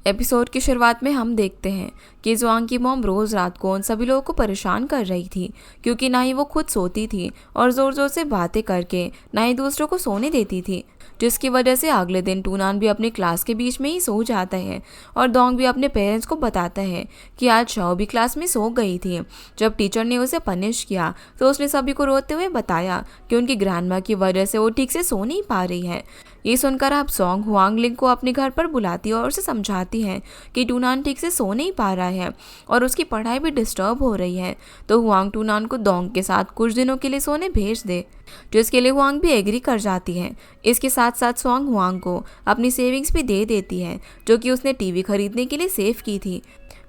Episode की शुरुआत में हम देखते हैं कि जुआंग की मॉम रोज रात को उन सभी लोगों को परेशान कर रही थी, क्योंकि ना ही वो खुद सोती थी और जोर जोर से बातें करके ना ही दूसरों को सोने देती थी, जिसकी वजह से अगले दिन टूनान भी अपनी क्लास के बीच में ही सो जाता है और डोंग भी अपने पेरेंट्स को बताता है कि आज शाओ भी क्लास में सो गई थी। जब टीचर ने उसे पनिश किया तो उसने सभी को रोते हुए बताया कि उनकी ग्रैंडमा की वजह से वो ठीक से सो नहीं पा रही है। ये सुनकर अब सॉन्ग हुआंग लिंग को अपने घर पर बुलाती है और उसे समझाती है कि टूनान ठीक से सो नहीं पा रहा है और उसकी पढ़ाई भी डिस्टर्ब हो रही है, तो हुआंग टूनान को डोंग के साथ कुछ दिनों के लिए सोने भेज दे, जिसके लिए हुआंग भी एग्री कर जाती है। इसके साथ साथ सॉन्ग हुआंग को अपनी सेविंग्स भी दे देती है, जो कि उसने टीवी खरीदने के लिए सेव की थी।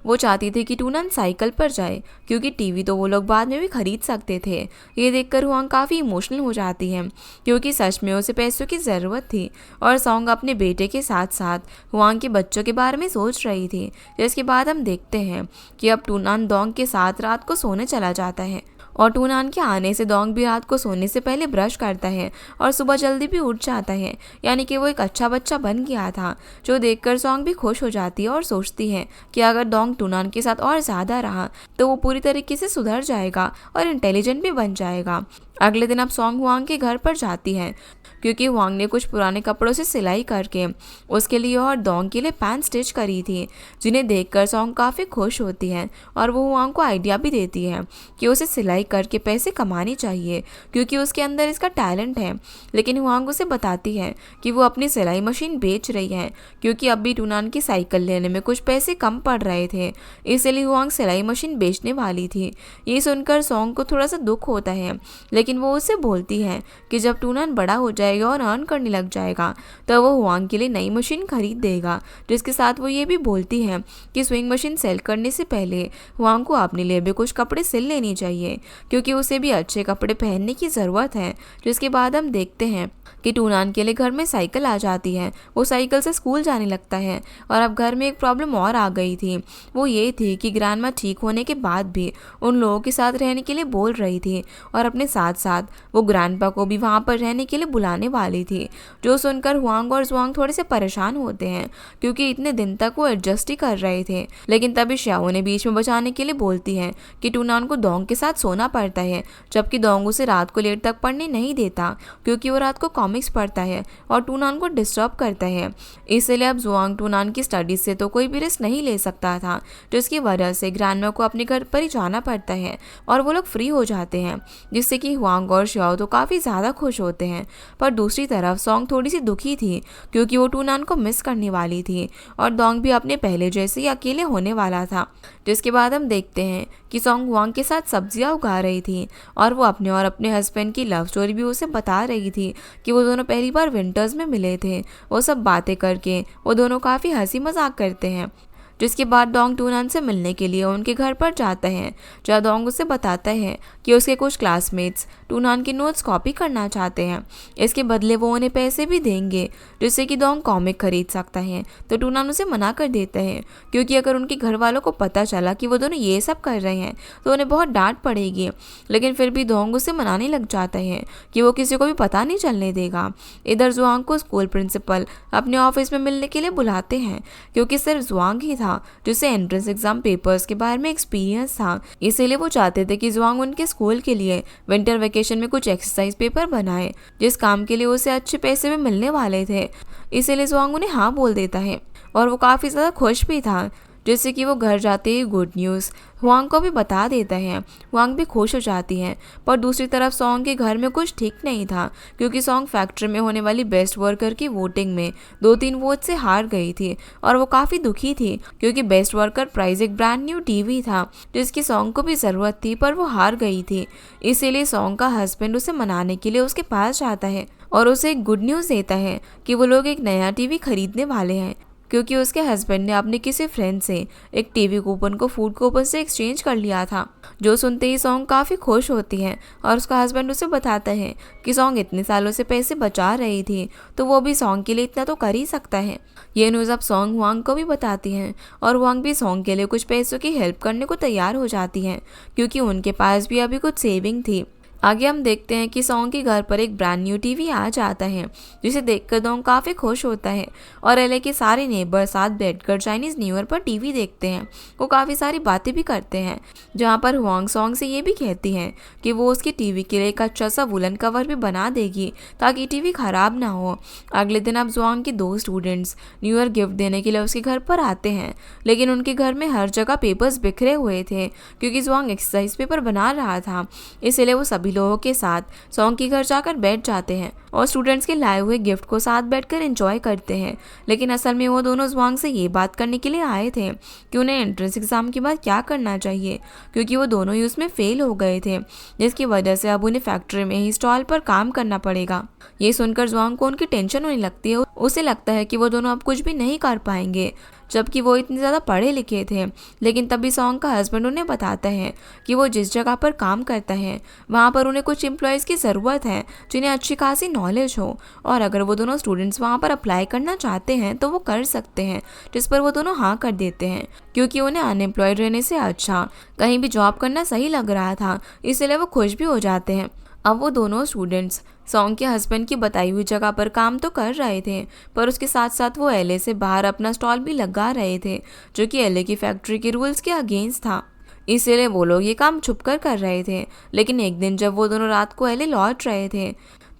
वो चाहती थी कि टूनान साइकिल पर जाए, क्योंकि टीवी तो वो लोग बाद में भी खरीद सकते थे। ये देखकर हुआंग काफ़ी इमोशनल हो जाती है, क्योंकि सच में उसे पैसों की ज़रूरत थी और सॉन्ग अपने बेटे के साथ साथ हुआंग के बच्चों के बारे में सोच रही थी। जिसके बाद हम देखते हैं कि अब टूनान डोंग के साथ रात को सोने चला जाता है और टूनान के आने से डोंग भी रात को सोने से पहले ब्रश करता है और सुबह जल्दी भी उठ जाता है, यानी कि वो एक अच्छा बच्चा बन गया था, जो देखकर सॉन्ग भी खुश हो जाती है और सोचती है कि अगर डोंग टूनान के साथ और ज़्यादा रहा तो वो पूरी तरीके से सुधर जाएगा और इंटेलिजेंट भी बन जाएगा। अगले दिन अब सॉन्ग हुआंग के घर पर जाती है, क्योंकि हुआंग ने कुछ पुराने कपड़ों से सिलाई करके उसके लिए और डोंग के लिए पैंट स्टिच करी थी, जिन्हें देखकर सॉन्ग काफ़ी खुश होती है और वो हुआंग को आइडिया भी देती है कि उसे सिलाई करके पैसे कमाने चाहिए, क्योंकि उसके अंदर इसका टैलेंट है। लेकिन हुआंग उसे बताती है कि वो अपनी सिलाई मशीन बेच रही है, क्योंकि अब भी टूनान की साइकिल लेने में कुछ पैसे कम पड़ रहे थे, इसलिए हुआंग सिलाई मशीन बेचने वाली थी। ये सुनकर सॉन्ग को थोड़ा सा दुख होता है, लेकिन वो उससे बोलती है कि जब टूनान बड़ा हो जाएगा और अर्न करने लग जाएगा तो वो हुआंग के लिए नई मशीन खरीद देगा। जिसके साथ वो ये भी बोलती है कि स्विंग मशीन सेल करने से पहले हुआंग को अपने लिए भी कुछ कपड़े सिल लेनी चाहिए, क्योंकि उसे भी अच्छे कपड़े पहनने की ज़रूरत है। जिसके बाद हम देखते हैं कि टूनान के लिए घर में साइकिल आ जाती है। वो साइकिल से स्कूल जाने लगता है और अब घर में एक प्रॉब्लम और आ गई थी। वो ये थी कि ग्रैंडमा ठीक होने के बाद भी उन लोगों के साथ रहने के लिए बोल रही थी और अपने साथ साथ वो ग्रैंडपा को भी वहाँ पर रहने के लिए बुलाने वाली थी। जो सुनकर हुआंग और जुआंग थोड़े से परेशान होते हैं, क्योंकि इतने दिन तक वो एडजस्ट ही कर रहे थे। लेकिन तभी श्याओ ने बीच में बचाने के लिए बोलती है कि टूनान को डोंग के साथ सोना पड़ता है, जबकि डोंग उसे रात को लेट तक पढ़ने नहीं देता, क्योंकि वो रात को कॉमिक्स पढ़ता है और टूनान को डिस्टर्ब करता है। इसलिए अब जुआंग टूनान की स्टडीज से तो कोई भी रिस्क नहीं ले सकता था, जिसकी वजह से ग्रैंडमा को अपने घर पर ही जाना पड़ता है और वो लोग फ्री हो जाते हैं, जिससे कि हुआंग और श्याओ तो काफ़ी ज़्यादा खुश होते हैं। पर दूसरी तरफ सॉन्ग थोड़ी सी दुखी थी, क्योंकि वो टूनान को मिस करने वाली थी और डोंग भी अपने पहले जैसे ही अकेले होने वाला था। जिसके बाद हम देखते हैं कि सॉन्ग हुआंग के साथ सब्जियां उगा रही थी और वो अपने और अपने हस्बैंड की लव स्टोरी भी उसे बता रही थी कि वो दोनों पहली बार विंटर्स में मिले थे। वो सब बातें करके वो दोनों काफ़ी हंसी मजाक करते हैं। जिसके बाद डोंग टूनान से मिलने के लिए उनके घर पर जाता है, जहाँ डोंग उसे बताता है कि उसके कुछ क्लासमेट्स टूनान के नोट्स कॉपी करना चाहते हैं। इसके बदले वो उन्हें पैसे भी देंगे, जिससे कि डोंग कॉमिक खरीद सकता है। तो टूनान उसे मना कर देता है, क्योंकि अगर उनके घर वालों को पता चला कि वो दोनों ये सब कर रहे हैं तो उन्हें बहुत डांट पड़ेगी। लेकिन फिर भी डोंग उसे मनाने लग जाता है कि वो किसी को भी पता नहीं चलने देगा। इधर जुआंग को स्कूल प्रिंसिपल अपने ऑफिस में मिलने के लिए बुलाते हैं, क्योंकि सिर्फ जुआंग ही था जिसे एंट्रेंस एग्जाम पेपर्स के बारे में एक्सपीरियंस था। इसीलिए वो चाहते थे कि जुआंग उनके स्कूल के लिए विंटर वेकेशन में कुछ एक्सरसाइज पेपर बनाए, जिस काम के लिए उसे अच्छे पैसे में मिलने वाले थे। इसीलिए जुआंग उन्हें हाँ बोल देता है और वो काफ़ी ज़्यादा खुश भी था, जिससे कि वो घर जाते ही गुड न्यूज़ हुआंग को भी बता देता है। हुआंग भी खुश हो जाती है। पर दूसरी तरफ सॉन्ग के घर में कुछ ठीक नहीं था, क्योंकि सॉन्ग फैक्ट्री में होने वाली बेस्ट वर्कर की वोटिंग में 2-3 वोट से हार गई थी और वो काफ़ी दुखी थी, क्योंकि बेस्ट वर्कर प्राइज एक ब्रांड न्यू टीवी था जिसकी सॉन्ग को भी ज़रूरत थी, पर वो हार गई थी। इसीलिए सॉन्ग का हस्बैंड उसे मनाने के लिए उसके पास जाता है और उसे एक गुड न्यूज़ देता है कि वो लोग एक नया टीवी खरीदने वाले हैं, क्योंकि उसके हस्बैंड ने अपने किसी फ्रेंड से एक टीवी कूपन को फूड कूपन से एक्सचेंज कर लिया था। जो सुनते ही सॉन्ग काफ़ी खुश होती है और उसका हस्बैंड उसे बताता है कि सॉन्ग इतने सालों से पैसे बचा रही थी, तो वो भी सॉन्ग के लिए इतना तो कर ही सकता है। ये न्यूज़ अब सॉन्ग हुआंग को भी बताती हैं और हुआंग भी सॉन्ग के लिए कुछ पैसों की हेल्प करने को तैयार हो जाती हैं, क्योंकि उनके पास भी अभी कुछ सेविंग थी। आगे हम देखते हैं कि सॉन्ग के घर पर एक ब्रांड न्यू टीवी आ जाता है, जिसे देखकर दोंग काफ़ी खुश होता है और एले के सारे नेबर साथ बैठकर चाइनीज़ न्यू ईयर पर टीवी देखते हैं। वो काफ़ी सारी बातें भी करते हैं, जहाँ पर हुआंग सॉन्ग से ये भी कहती है कि वो उसकी टीवी के लिए एक अच्छा सा वुलन कवर भी बना देगी ताकि टीवी ख़राब ना हो। अगले दिन अब जुआंग के 2 स्टूडेंट्स न्यू ईयर गिफ्ट देने के लिए उसके घर पर आते हैं, लेकिन उनके घर में हर जगह पेपर्स बिखरे हुए थे क्योंकि जुआंग एक्सरसाइज पेपर बना रहा था। इसलिए वो सभी लोगों के साथ सॉन्ग के घर जाकर बैठ जाते हैं और स्टूडेंट्स के लाए हुए गिफ्ट को साथ बैठकर एंजॉय करते हैं। लेकिन असल में वो दोनों जुआंग से ये बात करने के लिए आए थे कि उन्हें एंट्रेंस एग्जाम के बाद क्या करना चाहिए, क्योंकि वो दोनों ही उसमें फेल हो गए थे, जिसकी वजह से अब उन्हें फैक्ट्री में ही स्टॉल पर काम करना पड़ेगा। ये सुनकर जुआंग को उनकी टेंशन होने लगती है। उसे लगता है कि वो दोनों अब कुछ भी नहीं कर पाएंगे, जबकि वो इतने ज़्यादा पढ़े लिखे थे। लेकिन तभी सॉन्ग का हस्बैंड उन्हें बताता है कि वो जिस जगह पर काम करता है वहाँ पर उन्हें कुछ एम्प्लॉयज़ की ज़रूरत है जिन्हें अच्छी खासी नॉलेज हो, और अगर वो दोनों स्टूडेंट्स वहाँ पर अप्लाई करना चाहते हैं तो वो कर सकते हैं, जिस पर वो दोनों हाँ कर देते हैं क्योंकि उन्हें अनएम्प्लॉयड रहने से अच्छा कहीं भी जॉब करना सही लग रहा था। इसलिए वो खुश भी हो जाते हैं। अब वो दोनों स्टूडेंट्स सॉन्ग के हस्बैंड की बताई हुई जगह पर काम तो कर रहे थे, पर उसके साथ साथ वो एलए से बाहर अपना स्टॉल भी लगा रहे थे, जो कि एलए की फैक्ट्री के रूल्स के अगेंस्ट था। इसीलिए वो लोग ये काम छुपकर कर रहे थे। लेकिन एक दिन जब वो दोनों रात को एलए लौट रहे थे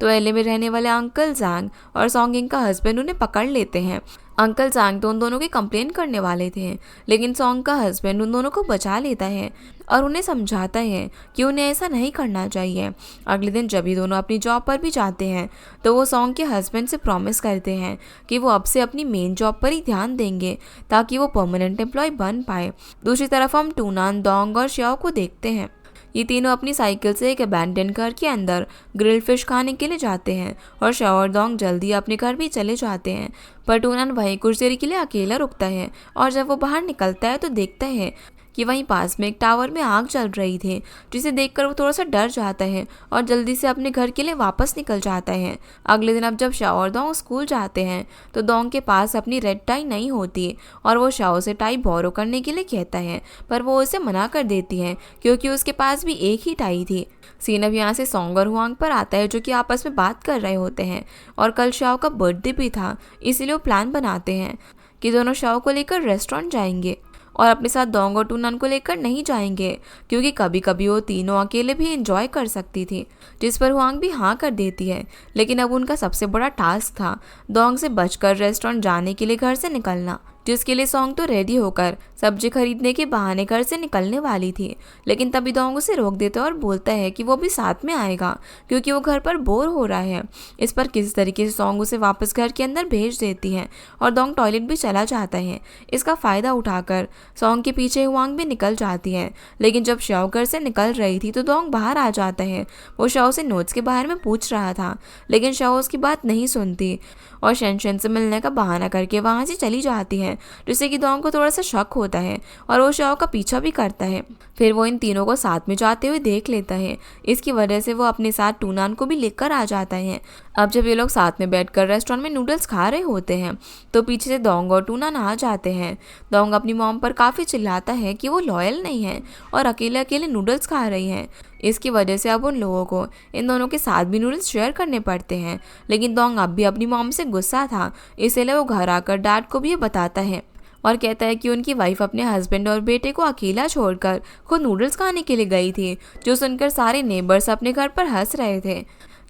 तो एलए में रहने वाले अंकल जैंग और सॉन्गिंग का हस्बैंड उन्हें पकड़ लेते हैं। अंकल जैंग तो उन दोनों की कंप्लेन करने वाले थे, लेकिन सॉन्ग का हस्बैंड उन दोनों को बचा लेता है और उन्हें समझाता है कि उन्हें ऐसा नहीं करना चाहिए। अगले दिन जब ये दोनों अपनी जॉब पर भी जाते हैं तो वो सॉन्ग के हस्बैंड से प्रॉमिस करते हैं कि वो अब से अपनी मेन जॉब पर ही ध्यान देंगे ताकि वो परमानेंट एम्प्लॉय बन पाए। दूसरी तरफ हम टूनान, दोंग और श्याओ को देखते हैं। ये तीनों अपनी साइकिल से एक अबैंडन घर के अंदर ग्रिल फिश खाने के लिए जाते हैं और श्याओ और दोंग जल्दी अपने घर भी चले जाते हैं। पर टूनान वहीं कुछ देर के लिए अकेला रुकता है और जब वो बाहर निकलता है तो देखता है कि वहीं पास में एक टावर में आग चल रही थी, जिसे देखकर वो थोड़ा सा डर जाता है और जल्दी से अपने घर के लिए वापस निकल जाता है। अगले दिन अब जब शाओ और दोंग स्कूल जाते हैं तो दोंग के पास अपनी रेड टाई नहीं होती और वो शाओ से टाई बोरो करने के लिए कहता है, पर वो उसे मना कर देती है क्योंकि उसके पास भी एक ही टाई थी। सीन अब यहाँ से सॉन्ग और हुआंग पर आता है, जो कि आपस में बात कर रहे होते हैं और कल शाओ का बर्थडे भी था, इसीलिए वो प्लान बनाते हैं कि दोनों शाओ को लेकर रेस्टोरेंट जाएंगे और अपने साथ दोंग और टूनान को लेकर नहीं जाएंगे क्योंकि कभी कभी वो तीनों अकेले भी एंजॉय कर सकती थी, जिस पर हुआंग भी हाँ कर देती है। लेकिन अब उनका सबसे बड़ा टास्क था दोंग से बचकर रेस्टोरेंट जाने के लिए घर से निकलना, जिसके लिए सॉन्ग तो रेडी होकर सब्जी खरीदने के बहाने घर से निकलने वाली थी। लेकिन तभी दोंग उसे रोक देता है और बोलता है कि वो भी साथ में आएगा क्योंकि वो घर पर बोर हो रहा है। इस पर किसी तरीके से सॉन्ग उसे वापस घर के अंदर भेज देती है और दोंग टॉयलेट भी चला जाता है। इसका फ़ायदा उठाकर सॉन्ग के पीछे हुआंग भी निकल जाती है। लेकिन जब शाओ घर से निकल रही थी तो दोंग बाहर आ जाता है। वो शाओ से नोट्स के बारे में पूछ रहा था, लेकिन शाओ उसकी बात नहीं सुनती और शेनशन से मिलने का बहाना करके वहाँ से चली जाती है, जिससे कि दोंग को थोड़ा सा शक होता है और वो शाओ का पीछा भी करता है। फिर वो इन तीनों को साथ में जाते हुए देख लेता है। इसकी वजह से वो अपने साथ टूनान को भी लेकर आ जाता है। अब जब ये लोग साथ में बैठकर रेस्टोरेंट में नूडल्स खा रहे होते हैं तो पीछे से दोंग और टूनान आ जाते हैं। दोंग अपनी मॉम पर काफ़ी चिल्लाता है कि वो लॉयल नहीं है और अकेले अकेले नूडल्स खा रही हैं। इसकी वजह से अब उन लोगों को इन दोनों के साथ भी नूडल्स शेयर करने पड़ते हैं। लेकिन दोंग अब भी अपनी मॉम से गुस्सा था, इसलिए वो घर आकर डैड को भी ये बताता है और कहता है कि उनकी वाइफ अपने हस्बैंड और बेटे को अकेला छोड़कर खुद नूडल्स खाने के लिए गई थी, जो सुनकर सारे नेबर्स अपने घर पर हंस रहे थे।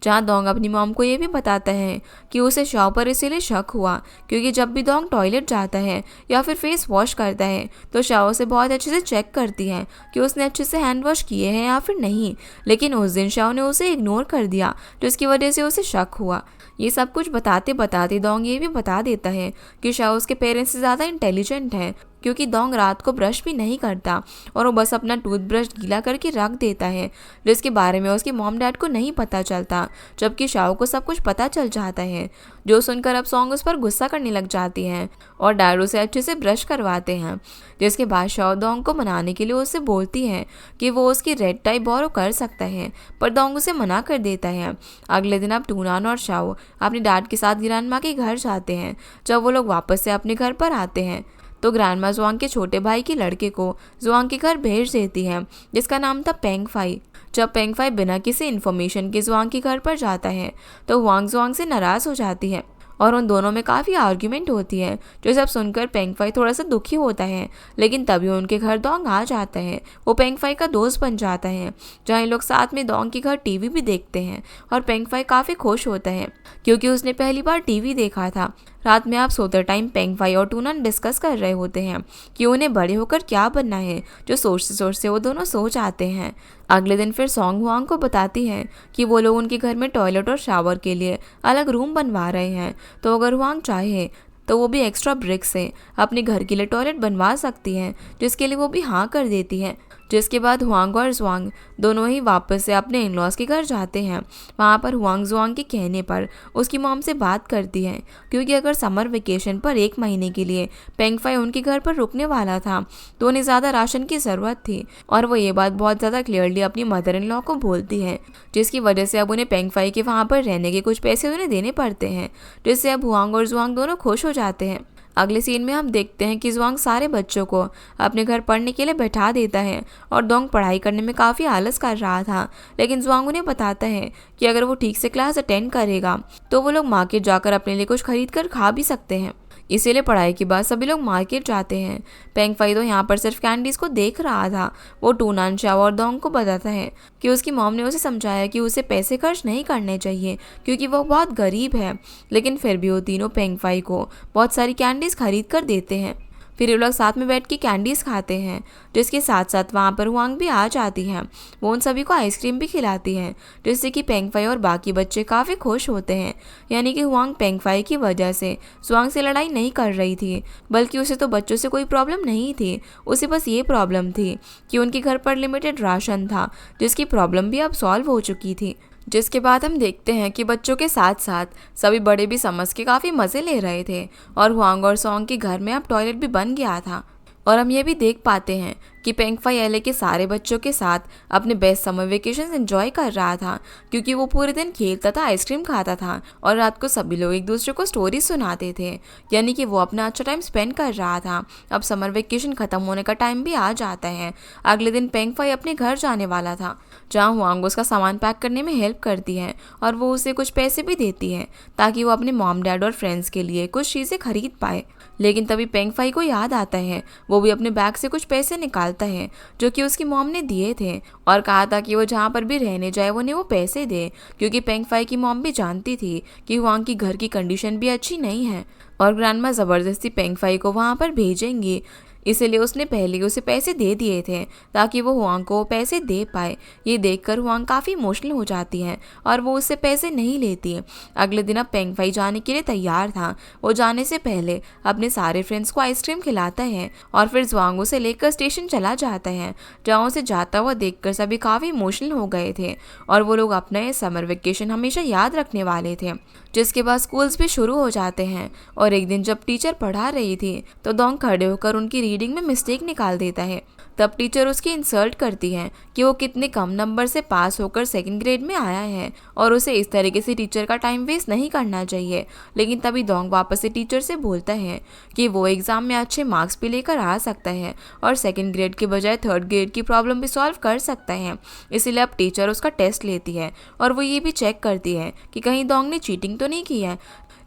जहाँ दोंग अपनी मॉम को ये भी बताता है कि उसे शाओ पर इसीलिए शक हुआ क्योंकि जब भी दोंग टॉयलेट जाता है या फिर फेस वॉश करता है तो शाओ से बहुत अच्छे से चेक करती है कि उसने अच्छे से हैंड वॉश किए हैं या फिर नहीं। लेकिन उस दिन शाओ ने उसे इग्नोर कर दिया, जिसकी वजह से उसे शक हुआ। ये सब कुछ बताते बताते दोंग ये भी बता देता है कि शाओ उसके पेरेंट्स से ज़्यादा इंटेलिजेंट है क्योंकि दोंग रात को ब्रश भी नहीं करता और वो बस अपना टूथब्रश गीला करके रख देता है, जिसके बारे में उसके मॉम डैड को नहीं पता चलता, जबकि शाओ को सब कुछ पता चल जाता है, जो सुनकर अब सॉन्ग उस पर गुस्सा करने लग जाती हैं और डैड उसे अच्छे से ब्रश करवाते हैं। जिसके बाद शाओ दोंग को मनाने के लिए उससे बोलती है कि वो उसकी रेड टाई बोरो कर सकता है, पर दोंग उसे मना कर देता है। अगले दिन अब टूनान और शाओ अपने डैड के साथ ग्रैंडमा के घर जाते हैं। जब वो लोग वापस से अपने घर पर आते हैं तो ग्रैंडमा जुआंग के छोटे भाई के लड़के को जुआंग के घर भेज देती है, जिसका नाम था पेंग फाई। जब पेंग फाई बिना किसी इन्फॉर्मेशन के जुआंग के घर पर जाता है तो हुआंग जुआंग से नाराज हो जाती है और उन दोनों में काफ़ी आर्ग्यूमेंट होती है, जो सब सुनकर पेंग फाई थोड़ा सा दुखी होता है। लेकिन तभी उनके घर डोंग आ जाता है। वो पेंग फाई का दोस्त बन जाता है, जहाँ इन लोग साथ में डोंग के घर टीवी भी देखते हैं और पेंग फाई काफ़ी खुश होता है क्योंकि उसने पहली बार टीवी देखा था। रात में आप सोते टाइम पेंग फाई और टूनान डिस्कस कर रहे होते हैं कि उन्हें बड़े होकर क्या बनना है, जो सोचते सोचते वो दोनों सो जाते हैं। अगले दिन फिर सॉन्ग हुआंग को बताती है कि वो लोग उनके घर में टॉयलेट और शावर के लिए अलग रूम बनवा रहे हैं, तो अगर हुआंग चाहे तो वो भी एक्स्ट्रा ब्रिक से अपने घर के लिए टॉयलेट बनवा सकती है, जिसके लिए वो भी हाँ कर देती है। जिसके बाद हुआंग और जुआंग दोनों ही वापस से अपने इन लॉज के घर जाते हैं। वहाँ पर हुआंग जुआंग के कहने पर उसकी मॉम से बात करती है, क्योंकि अगर समर वेकेशन पर 1 महीने के लिए पेंग फाई उनके घर पर रुकने वाला था तो उन्हें ज़्यादा राशन की ज़रूरत थी, और वो ये बात बहुत ज़्यादा क्लियरली अपनी मदर इन लॉ को बोलती है, जिसकी वजह से अब उन्हें पेंग फाई के वहाँ पर रहने के कुछ पैसे उन्हें देने पड़ते हैं, जिससे अब हुआंग और जुआंग दोनों खुश हो जाते हैं। अगले सीन में हम देखते हैं कि जुआंग सारे बच्चों को अपने घर पढ़ने के लिए बैठा देता है और डोंग पढ़ाई करने में काफ़ी आलस कर रहा था, लेकिन जुआंग उन्हें बताता है कि अगर वो ठीक से क्लास अटेंड करेगा तो वो लोग मार्केट जाकर अपने लिए कुछ खरीद कर खा भी सकते हैं। इसीलिए पढ़ाई के बाद सभी लोग मार्केट जाते हैं। पेंग फाई तो यहाँ पर सिर्फ कैंडीज को देख रहा था। वो टूनान चाओ और डोंग को बताता है कि उसकी मॉम ने उसे समझाया कि उसे पैसे खर्च नहीं करने चाहिए क्योंकि वो बहुत गरीब है, लेकिन फिर भी वो तीनों पेंग फाई को बहुत सारी कैंडीज खरीद कर देते हैं। फिर ये लोग साथ में बैठ के कैंडीज़ खाते हैं, जिसके साथ साथ वहाँ पर हुआंग भी आ जाती है। वो उन सभी को आइसक्रीम भी खिलाती है, जिससे कि पेंग फाई और बाकी बच्चे काफ़ी खुश होते हैं। यानी कि हुआंग पेंग फाई की वजह से जुआंग से लड़ाई नहीं कर रही थी, बल्कि उसे तो बच्चों से कोई प्रॉब्लम नहीं थी। उसे बस ये प्रॉब्लम थी कि उनके घर पर लिमिटेड राशन था, जिसकी प्रॉब्लम भी अब सॉल्व हो चुकी थी। जिसके बाद हम देखते हैं कि बच्चों के साथ साथ सभी बड़े भी समझ के काफ़ी मज़े ले रहे थे, और हुआंग और सॉन्ग के घर में अब टॉयलेट भी बन गया था। और हम ये भी देख पाते हैं कि पेंग फाई एलए के सारे बच्चों के साथ अपने बेस्ट समर वेकेशन एंजॉय कर रहा था, क्योंकि वो पूरे दिन खेलता था, आइसक्रीम खाता था और रात को सभी लोग एक दूसरे को स्टोरी सुनाते थे। यानी कि वो अपना अच्छा टाइम स्पेंड कर रहा था। अब समर वेकेशन ख़त्म होने का टाइम भी आ जाता है। अगले दिन पेंग फाई अपने घर जाने वाला था, जहाँ हुआंग उसका सामान पैक करने में हेल्प करती है और वो उसे कुछ पैसे भी देती है ताकि वो अपने मॉम डैड और फ्रेंड्स के लिए कुछ चीज़ें खरीद पाए। लेकिन तभी पेंग फाई को याद आता है, वो भी अपने बैग से कुछ पैसे निकालता है जो कि उसकी मॉम ने दिए थे, और कहा था कि वो जहाँ पर भी रहने जाए उन्हें वो पैसे दे, क्योंकि पेंग फाई की मॉम भी जानती थी कि हुआंग की घर की कंडीशन भी अच्छी नहीं है और ग्रैंडमा ज़बरदस्ती पेंग फाई को वहाँ पर भेजेंगी। इसीलिए उसने पहले ही उसे पैसे दे दिए थे ताकि वो हुआंग को पैसे दे पाए। ये देखकर हुआंग काफ़ी इमोशनल हो जाती है और वो उससे पैसे नहीं लेती। अगले दिन अब पेंग फाई जाने के लिए तैयार था। वो जाने से पहले अपने सारे फ्रेंड्स को आइसक्रीम खिलाता है और फिर जुआंग उसे लेकर स्टेशन चला जाता है, जहाँ उसे जाता हुआ देखकर सभी काफ़ी इमोशनल हो गए थे और वो लोग अपना ये समर वेकेशन हमेशा याद रखने वाले थे। जिसके बाद स्कूल्स भी शुरू हो जाते हैं, और एक दिन जब टीचर पढ़ा रही थी तो डोंग खड़े होकर उनकी रीडिंग में मिस्टेक निकाल देता है। तब टीचर उसकी इंसल्ट करती है कि वो कितने कम नंबर से पास होकर 2nd ग्रेड में आया है और उसे इस तरीके से टीचर का टाइम वेस्ट नहीं करना चाहिए। लेकिन तभी डोंग वापस से टीचर से बोलता है कि वो एग्ज़ाम में अच्छे मार्क्स भी लेकर आ सकता है और 2nd ग्रेड के बजाय 3rd ग्रेड की प्रॉब्लम भी सॉल्व कर सकता है। इसीलिए अब टीचर उसका टेस्ट लेती है और वो ये भी चेक करती है कि कहीं डोंग ने चीटिंग तो नहीं की है।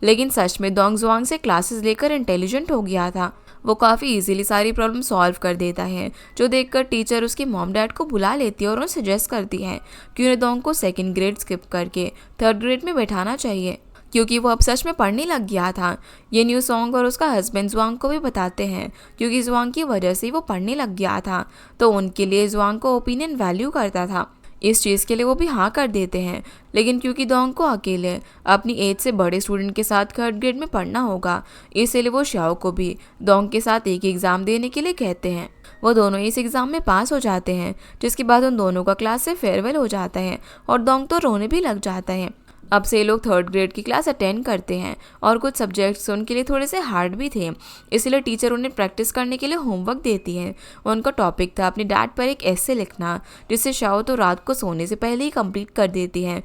लेकिन सच में डोंग जुआंग से क्लासेस लेकर इंटेलिजेंट हो गया था। वो काफ़ी इजीली सारी प्रॉब्लम सॉल्व कर देता है, जो देखकर टीचर उसके मॉम डैड को बुला लेती है और उन्हें सजेस्ट करती है कि उन्हें डोंग को 2nd ग्रेड स्किप करके 3rd ग्रेड में बैठाना चाहिए, क्योंकि वो अब सच में पढ़ने लग गया था। ये न्यूज़ सॉन्ग और उसका हस्बैंड जुआंग को भी बताते हैं, क्योंकि जुआंग की वजह से वो पढ़ने लग गया था, तो उनके लिए जुआंग को ओपिनियन वैल्यू करता था। इस चीज़ के लिए वो भी हाँ कर देते हैं। लेकिन क्योंकि डोंग को अकेले अपनी एज से बड़े स्टूडेंट के साथ 3rd ग्रेड में पढ़ना होगा, इसलिए वो शाओ को भी डोंग के साथ एक एग्ज़ाम देने के लिए कहते हैं। वो दोनों इस एग्ज़ाम में पास हो जाते हैं, जिसके बाद उन दोनों का क्लास से फेयरवेल हो जाता है और डोंग तो रोने भी लग जाता है। अब से ये लोग 3rd ग्रेड की क्लास अटेंड करते हैं और कुछ सब्जेक्ट्स उनके लिए थोड़े से हार्ड भी थे, इसलिए टीचर उन्हें प्रैक्टिस करने के लिए होमवर्क देती है। उनका टॉपिक था अपने डैड पर एक ऐसे लिखना, जिससे शाओ तो रात को सोने से पहले ही कंप्लीट कर देती है।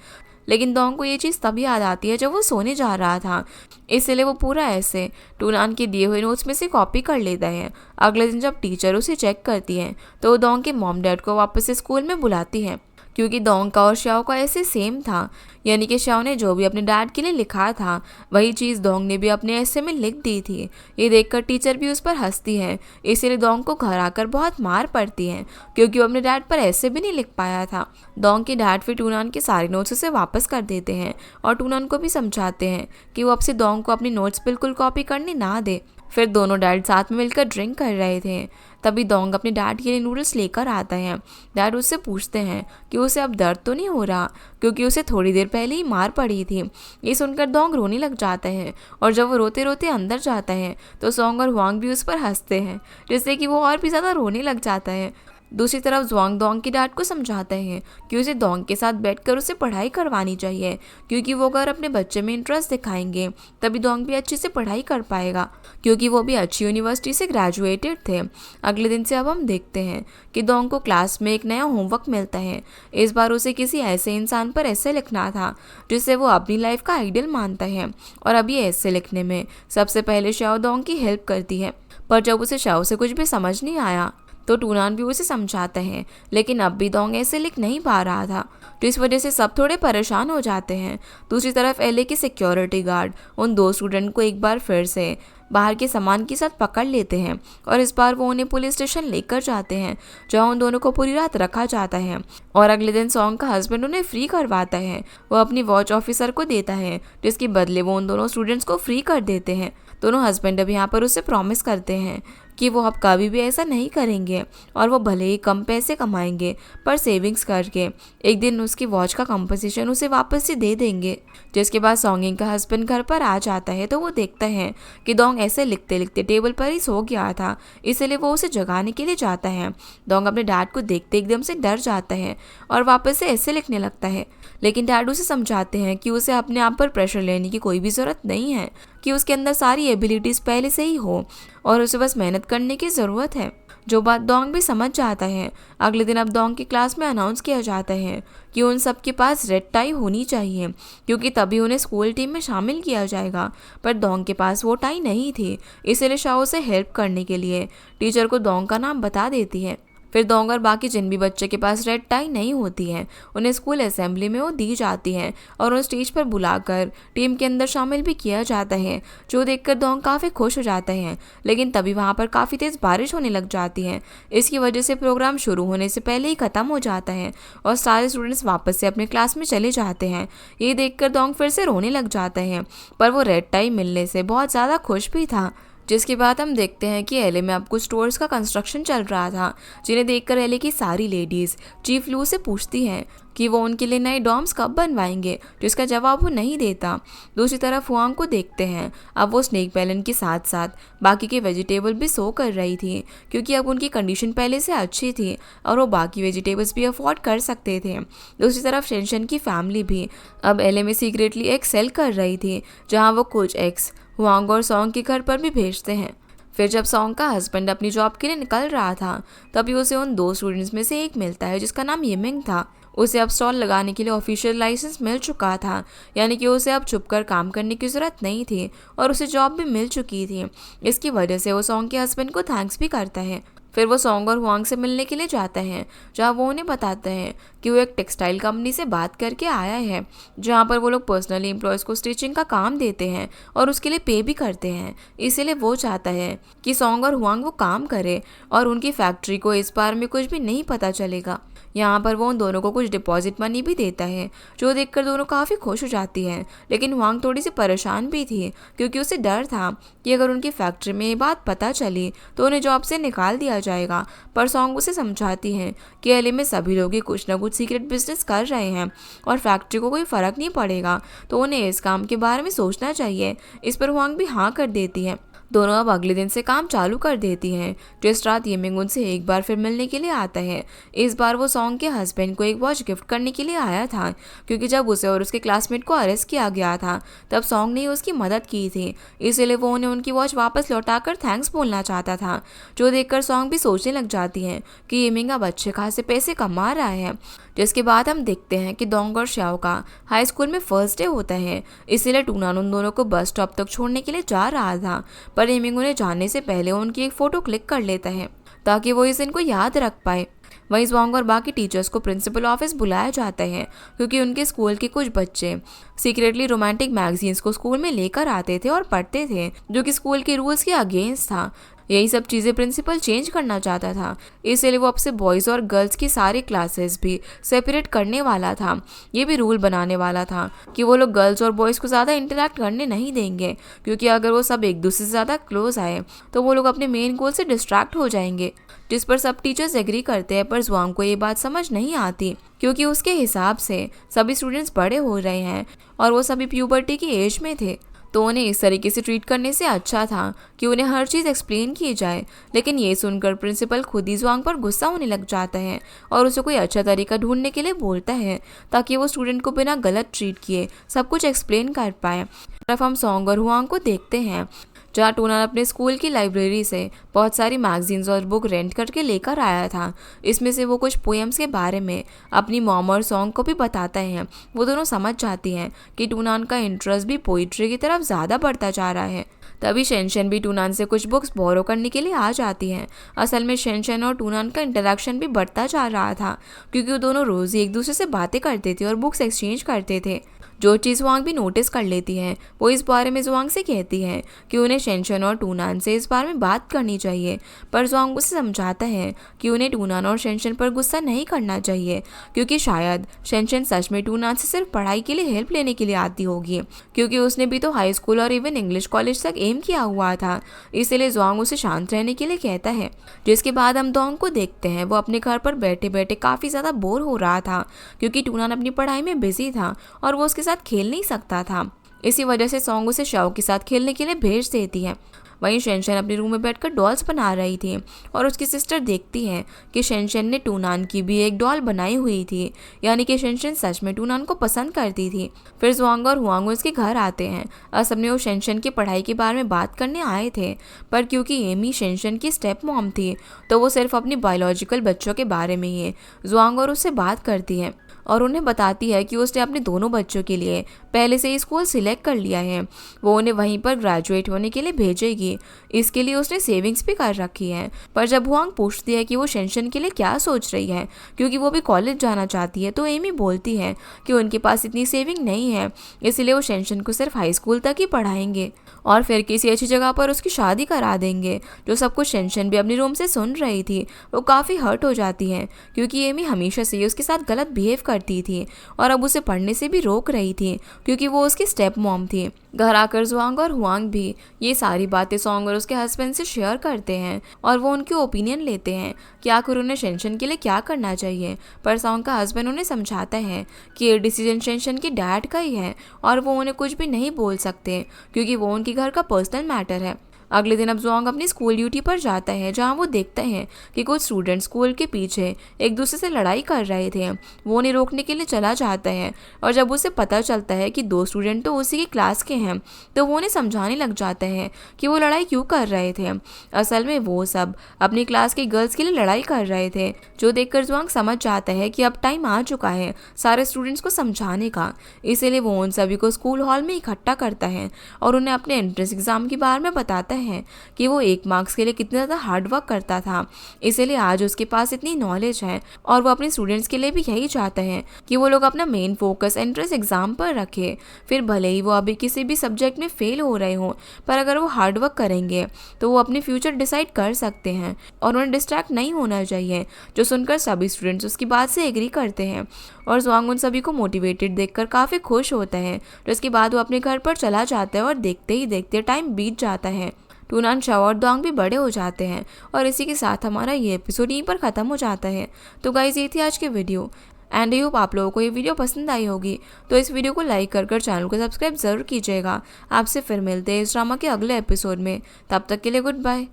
लेकिन डोंग को ये चीज़ तभी याद आती है जब वो सोने जा रहा था। इसलिए वो पूरा ऐसे टूनान के दिए हुए नोट्स में से कॉपी कर लेता है। अगले दिन जब टीचर उसे चेक करती है तो वो डोंग के मॉम डैड को वापस से स्कूल में बुलाती है, क्योंकि डोंग का और श्याओ का ऐसे सेम था। यानी कि श्याओ ने जो भी अपने डैड के लिए लिखा था वही चीज़ डोंग ने भी अपने ऐसे में लिख दी थी। ये देखकर टीचर भी उस पर हंसती है। इसीलिए डोंग को घर आकर बहुत मार पड़ती है, क्योंकि वो अपने डैड पर ऐसे भी नहीं लिख पाया था। डोंग के डैड फिर टूनान के सारे नोट्स उसे वापस कर देते हैं और टूनान को भी समझाते हैं कि वो अब से डोंग को अपनी नोट्स बिल्कुल कॉपी करने ना दे। फिर दोनों डैड साथ में मिलकर ड्रिंक कर रहे थे। तभी डोंग अपने डैड के लिए नूडल्स लेकर आता है। डैड उससे पूछते हैं कि उसे अब दर्द तो नहीं हो रहा, क्योंकि उसे थोड़ी देर पहले ही मार पड़ी थी। ये सुनकर डोंग रोने लग जाता है और जब वो रोते रोते अंदर जाता है तो सोंग और हुआंग भी उस पर हंसते हैं, जिससे कि वो और भी ज़्यादा रोने लग जाता है। दूसरी तरफ जुआंग डोंग के डैड को समझाता है कि उसे डोंग के साथ बैठकर उसे पढ़ाई करवानी चाहिए, क्योंकि वो अगर अपने बच्चे में इंटरेस्ट दिखाएंगे तभी डोंग भी अच्छे से पढ़ाई कर पाएगा, क्योंकि वो भी अच्छी यूनिवर्सिटी से ग्रेजुएटेड थे। अगले दिन से अब हम देखते हैं कि डोंग को क्लास में एक नया होमवर्क मिलता है। इस बार उसे किसी ऐसे इंसान पर ऐसे लिखना था जिसे वो अपनी लाइफ का आइडियल मानता है, और अब ये ऐसे लिखने में सबसे पहले शाओ डोंग की हेल्प करती है। पर जब उसे शाओ से कुछ भी समझ नहीं आया तो टूनान भी उसे समझाता है, लेकिन अब भी डोंग ऐसे लिख नहीं पा रहा था, तो इस वजह से सब थोड़े परेशान हो जाते हैं। दूसरी तरफ एलए के सिक्योरिटी गार्ड उन दो स्टूडेंट को एक बार फिर से बाहर के सामान के साथ पकड़ लेते हैं, और इस बार वो उन्हें पुलिस स्टेशन लेकर जाते हैं, जहां उन दोनों को पूरी रात रखा जाता है। और अगले दिन सोंग का हस्बैंड उन्हें फ्री करवाता है। वो अपनी वॉच ऑफिसर को देता है, जिसके बदले वो उन दोनों स्टूडेंट्स को फ्री कर देते हैं। दोनों हस्बैंड अब यहाँ पर उसे प्रॉमिस करते हैं कि वो अब कभी भी ऐसा नहीं करेंगे, और वो भले ही कम पैसे कमाएंगे पर सेविंग्स करके एक दिन उसकी वॉच का कंपनसेशन उसे वापस से दे देंगे। जिसके बाद सोंगिंग का हस्बैंड घर पर आ जाता है तो वो देखता है कि डोंग ऐसे लिखते लिखते टेबल पर ही सो गया था, इसलिए वो उसे जगाने के लिए जाता है। डोंग अपने डैड को देखते एकदम से डर जाता है और वापस से ऐसे लिखने लगता है, लेकिन डैड उसे समझाते हैं कि उसे अपने आप पर प्रेशर लेने की कोई भी ज़रूरत नहीं है, कि उसके अंदर सारी एबिलिटीज़ पहले से ही हो और उसे बस मेहनत करने की ज़रूरत है, जो बात डोंग भी समझ जाता है। अगले दिन अब डोंग की क्लास में अनाउंस किया जाता है कि उन सब के पास रेड टाई होनी चाहिए, क्योंकि तभी उन्हें स्कूल टीम में शामिल किया जाएगा। पर डोंग के पास वो टाई नहीं थी, इसलिए शाओ से हेल्प करने के लिए टीचर को डोंग का नाम बता देती है। फिर डोंग और बाकी जिन भी बच्चे के पास रेड टाई नहीं होती है उन्हें स्कूल असेंबली में वो दी जाती है और उन्हें स्टेज पर बुलाकर टीम के अंदर शामिल भी किया जाता है, जो देखकर डोंग काफ़ी खुश हो जाता है। लेकिन तभी वहाँ पर काफ़ी तेज़ बारिश होने लग जाती है। इसकी वजह से प्रोग्राम शुरू होने से पहले ही ख़त्म हो जाता है और सारे स्टूडेंट्स वापस से अपने क्लास में चले जाते हैं। ये देखकर डोंग फिर से रोने लग जाता है, पर वो रेड टाई मिलने से बहुत ज़्यादा खुश भी था। जिसके बाद हम देखते हैं कि एले में अब कुछ स्टोर्स का कंस्ट्रक्शन चल रहा था, जिन्हें देखकर एले की सारी लेडीज़ चीफ लू से पूछती हैं कि वो उनके लिए नए डॉम्स कब बनवाएंगे, जिसका जवाब वो नहीं देता। दूसरी तरफ हुआंग को देखते हैं, अब वो स्नेक पैलन के साथ साथ बाकी के वेजिटेबल भी सो कर रही थी, क्योंकि अब उनकी कंडीशन पहले से अच्छी थी और वो बाकी वेजिटेबल्स भी अफोर्ड कर सकते थे। दूसरी तरफ शेनशन की फैमिली भी अब एले में सीक्रेटली एग सेल कर रही थी, जहाँ वो कुछ एग्स हुआंग और सोंग के घर पर भी भेजते हैं। फिर जब सोंग का हस्बैंड अपनी जॉब के लिए निकल रहा था तभी उसे उन दो स्टूडेंट्स में से एक मिलता है जिसका नाम येमिंग था। उसे अब स्टॉल लगाने के लिए ऑफिशियल लाइसेंस मिल चुका था, यानी कि उसे अब छुपकर काम करने की ज़रूरत नहीं थी और उसे जॉब भी मिल चुकी थी। इसकी वजह से वो सोंग के हस्बैंड को थैंक्स भी करता है। फिर वो सोंग और हुआंग से मिलने के लिए जाता है, जहाँ वो उन्हें बताते हैं कि वो एक टेक्सटाइल कंपनी से बात करके आया है, जहाँ पर वो लोग पर्सनली एम्प्लॉयज़ को स्टिचिंग का काम देते हैं और उसके लिए पे भी करते हैं। इसीलिए वो चाहता है कि सोंग और हुआंग वो काम करे और उनकी फैक्ट्री को इस बारे में कुछ भी नहीं पता चलेगा। यहाँ पर वो उन दोनों को कुछ डिपॉजिट मनी भी देता है, जो देखकर दोनों काफ़ी खुश हो जाती हैं। लेकिन हुआंग थोड़ी सी परेशान भी थी, क्योंकि उसे डर था कि अगर उनकी फैक्ट्री में ये बात पता चली तो उन्हें जॉब से निकाल दिया जाएगा। पर सोंग उसे समझाती हैं कि एले में सभी लोग ही कुछ ना कुछ सीक्रेट बिजनेस कर रहे हैं और फैक्ट्री को कोई फ़र्क नहीं पड़ेगा, तो उन्हें इस काम के बारे में सोचना चाहिए। इस पर हुआंग भी हाँ कर देती है। दोनों अब अगले दिन से काम चालू कर देती हैं। जिस रात येमिंग उनसे एक बार फिर मिलने के लिए आता है, इस बार वो सॉन्ग के हस्बैंड को एक वॉच गिफ्ट करने के लिए आया था, क्योंकि जब उसे और उसके क्लासमेट को अरेस्ट किया गया था तब सॉन्ग ने उसकी मदद की थी, इसलिए वो उन्हें उनकी वॉच वापस लौटाकर थैंक्स बोलना चाहता था। जो देखकर सॉन्ग भी सोचने लग जाती है कि येमिंग अब अच्छे खासे पैसे कमा रहा है। जिसके बाद हम देखते हैं कि दोंग और श्याओ का हाई स्कूल में फर्स्ट डे होता है, इसीलिए टूनान उन दोनों को बस स्टॉप तक छोड़ने के लिए जा रहा था, पर येमिंग उन्हें जाने से पहले उनकी एक फ़ोटो क्लिक कर लेता है ताकि वो इस दिन को याद रख पाए। वहीं ज़्वांग और बाकी टीचर्स को प्रिंसिपल ऑफिस बुलाया जाता है, क्योंकि उनके स्कूल के कुछ बच्चे सीक्रेटली रोमांटिक मैगजीन्स को स्कूल में लेकर आते थे और पढ़ते थे, जो कि स्कूल के रूल्स के अगेंस्ट था। यही सब चीज़ें प्रिंसिपल चेंज करना चाहता था, इसलिए वो अब से बॉयज़ और गर्ल्स की सारी क्लासेस भी सेपरेट करने वाला था। ये भी रूल बनाने वाला था कि वो लोग गर्ल्स और बॉयज़ को ज़्यादा इंटरेक्ट करने नहीं देंगे, क्योंकि अगर वो सब एक दूसरे से ज़्यादा क्लोज आए तो वो लोग अपने मेन गोल से डिस्ट्रैक्ट हो जाएंगे। जिस पर सब टीचर्स एग्री करते हैं, पर ज़्वांग को ये बात समझ नहीं आती, क्योंकि उसके हिसाब से सभी स्टूडेंट्स बड़े हो रहे हैं और वो सभी प्यूबर्टी की एज में थे, तो उन्हें इस तरीके से ट्रीट करने से अच्छा था कि उन्हें हर चीज़ एक्सप्लेन की जाए। लेकिन ये सुनकर प्रिंसिपल खुद ही ज़्वांग पर गुस्सा होने लग जाता है और उसे कोई अच्छा तरीका ढूंढने के लिए बोलता है, ताकि वो स्टूडेंट को बिना गलत ट्रीट किए सब कुछ एक्सप्लेन कर पाए। तरफ हम सॉन्ग और हुआंग को देखते हैं, जहाँ टूनान अपने स्कूल की लाइब्रेरी से बहुत सारी मैगजीन्स और बुक रेंट करके लेकर आया था। इसमें से वो कुछ पोएम्स के बारे में अपनी मॉम और सॉन्ग को भी बताता है। वो दोनों समझ जाती हैं कि टूनान का इंटरेस्ट भी पोइट्री की तरफ ज़्यादा बढ़ता जा रहा है। तभी शेनशन भी टूनान से कुछ बुक्स बोरो करने के लिए आ जाती हैं। असल में शेनशन और टूनान का इंटरेक्शन भी बढ़ता जा रहा था, क्योंकि वो दोनों रोज़ ही एक दूसरे से बातें करते थे और बुक्स एक्सचेंज करते थे। जो चीज़ ज़्वांग भी नोटिस कर लेती है, वो इस बारे में ज़्वांग से कहती है कि उन्हें शेनशन और टूनान से इस बारे में बात करनी चाहिए, पर ज़्वांग उसे समझाता है कि उन्हें टूनान और शेनशन पर गुस्सा नहीं करना चाहिए, क्योंकि शायद शेनशन सच में टूनान से सिर्फ पढ़ाई के लिए हेल्प लेने के लिए आती होगी, क्योंकि उसने भी तो हाई स्कूल और इवन इंग्लिश कॉलेज तक एम किया हुआ था। इसलिए ज़्वांग उसे शांत रहने के लिए कहता है। जिसके बाद हम दोंग को देखते हैं, वो अपने घर पर बैठे बैठे काफ़ी ज़्यादा बोर हो रहा था, क्योंकि टूनान अपनी पढ़ाई में बिजी था और वो उसके साथ खेल नहीं सकता था। इसी वजह से सॉन्ग उसे शाओ के साथ खेलने के लिए भेज देती है। वहीं शेनशन अपने रूम में बैठकर डॉल्स बना रही थी और उसकी सिस्टर देखती है कि शेनशन ने टूनान की भी एक डॉल बनाई हुई थी, यानी कि शेनशन सच में टूनान को पसंद करती थी। फिर ज़्वांग और हुआंग उसके घर आते हैं। असल में वो शेनशन की पढ़ाई के बारे में बात करने आए थे, पर क्योंकि एमी शेनशन की स्टेप मॉम थी, तो वो सिर्फ अपनी बायोलॉजिकल बच्चों के बारे में ही ज़्वांग और उससे बात करती है और उन्हें बताती है कि उसने अपने दोनों बच्चों के लिए पहले से ही स्कूल सिलेक्ट कर लिया है। वो उन्हें वहीं पर ग्रेजुएट होने के लिए भेजेगी, इसके लिए उसने सेविंग्स भी कर रखी है। पर जब हुआंग पूछती है कि वो शेनशन के लिए क्या सोच रही है, क्योंकि वो भी कॉलेज जाना चाहती है, तो एमी बोलती है कि उनके पास इतनी सेविंग नहीं है, इसलिए वो शेनशन को सिर्फ हाई स्कूल तक ही पढ़ाएंगे और फिर किसी अच्छी जगह पर उसकी शादी करा देंगे। जो सब कुछ शेनशन भी अपने रूम से सुन रही थी, वो काफ़ी हर्ट हो जाती है, क्योंकि एमी हमेशा से उसके साथ गलत बिहेव करती थी और अब उसे पढ़ने से भी रोक रही थी, क्योंकि वो उसकी स्टेप मॉम थी। घर आकर ज़्वांग और हुआंग भी ये सारी बातें सॉन्ग और उसके हस्बैंड से शेयर करते हैं और वो उनके ओपिनियन लेते हैं कि आखिर उन्हें शेनशन के लिए क्या करना चाहिए। पर सॉन्ग का हस्बैंड उन्हें समझाता है कि ये डिसीजन शेनशन के डैड का ही है और वो उन्हें कुछ भी नहीं बोल सकते, क्योंकि वो उनके घर का पर्सनल मैटर है। अगले दिन अब ज़्वांग अपनी स्कूल ड्यूटी पर जाता है, जहां वो देखता है कि कुछ स्टूडेंट स्कूल के पीछे एक दूसरे से लड़ाई कर रहे थे। वो उन्हें रोकने के लिए चला जाता है और जब उसे पता चलता है कि दो स्टूडेंट तो उसी की क्लास के हैं, तो वो उन्हें समझाने लग जाता है कि वो लड़ाई क्यों कर रहे थे। असल में वो सब अपनी क्लास की गर्ल्स के लिए लड़ाई कर रहे थे, जो देखकर ज़्वांग समझ जाता है कि अब टाइम आ चुका है सारे स्टूडेंट्स को समझाने का। इसीलिए वो उन सभी को स्कूल हॉल में इकट्ठा करता है और उन्हें अपने एंट्रेंस एग्जाम के बारे में बताता है कि वो 1 मार्क्स के लिए कितना ज़्यादा हार्ड वर्क करता था, इसीलिए आज उसके पास इतनी नॉलेज है और वो अपने स्टूडेंट्स के लिए भी यही चाहता है कि वो लोग अपना मेन फोकस एंट्रेंस एग्जाम पर रखें। फिर भले ही वो अभी किसी भी सब्जेक्ट में फेल हो रहे हों, पर अगर वो हार्ड वर्क करेंगे तो वो अपनी फ्यूचर डिसाइड कर सकते हैं और उन्हें डिस्ट्रैक्ट नहीं होना चाहिए। जो सुनकर सभी स्टूडेंट्स उसकी बात से एग्री करते हैं और ज़्वांग उन सभी को मोटिवेटेड देखकर काफ़ी खुश होता है। जिसके बाद वो अपने घर पर चला जाता है और देखते ही देखते टाइम बीत जाता है। टूनान, शाओ और दोंग भी बड़े हो जाते हैं और इसी के साथ हमारा ये एपिसोड यहीं पर ख़त्म हो जाता है। तो गाइज़, ये थी आज की वीडियो। एंड आई होप आप लोगों को ये वीडियो पसंद आई होगी। तो इस वीडियो को लाइक कर चैनल को सब्सक्राइब ज़रूर कीजिएगा। आपसे फिर मिलते हैं इस ड्रामा के अगले एपिसोड में। तब तक के लिए गुड बाय।